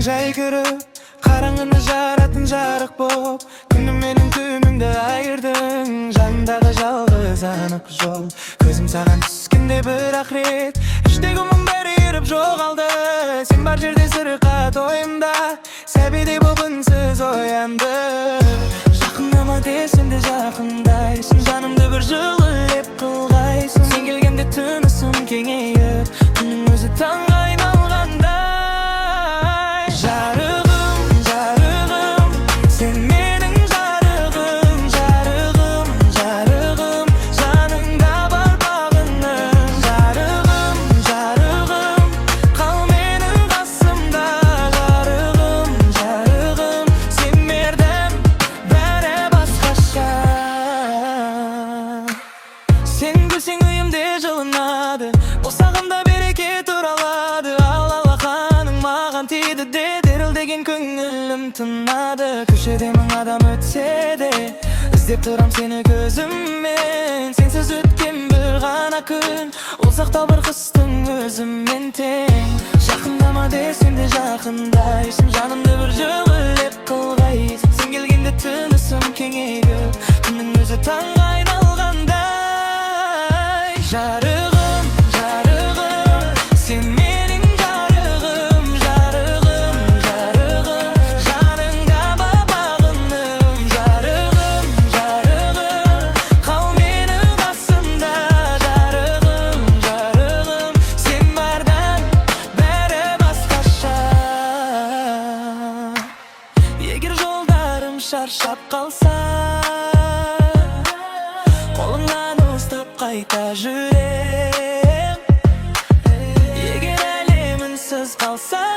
жай көріп, қараңғыны жаратын жарық боп, күнім менің түнімді айырдың. Жанымдағы жалғыз анық жол, көзім саған түскенде бір-ақ рет іштегі мұң бәрі еріп жоғалды. Сен бар жерде сырқат ойымда, сәбидей боп үнсіз оянды. Жақындама десем де жақындайсың, жанымды бір жылы леп қылғайсың. Сен келгенде тынысым кеңейіп, күннің өзі таңға айналғандай. Жарығым, жарығым, сен менің жарығым, жарығым, жарығым, жаныңда бар бағыным. Жарығым, жарығым, қал менің қасымда. Жарығым, жарығым, сен бердім, бәрі басқаша. Сен күлсең үйімде жылынады, босағамда берекет оралады. Ал алақаның маған тиді де, дірілдеген көңілім тынады. Көшеде мың адам өтсе де, іздеп тұрам сені көзіммен. Сенсіз өткен бір ғана күн, ол сақтал бір қыстың өзімен тең. Жақындама десем де жақындайсың, жанымды бір жылы леп қылғайсың. Сен келгенде тынысым кеңейіп, күннің өзі таңға айналғандай. Жарығым, жарығым, сен менің жарығым, жарығым, жарығым, жаныңда бар бағыным. Жарығым, жарығым, қал менің қасымда. Жарығым, жарығым, сен бардан бәрі басқаша. Егер жолдарым шаршап қалса, қолыңнан ұстап қайта жүрем. Егер әлем үнсіз қалса,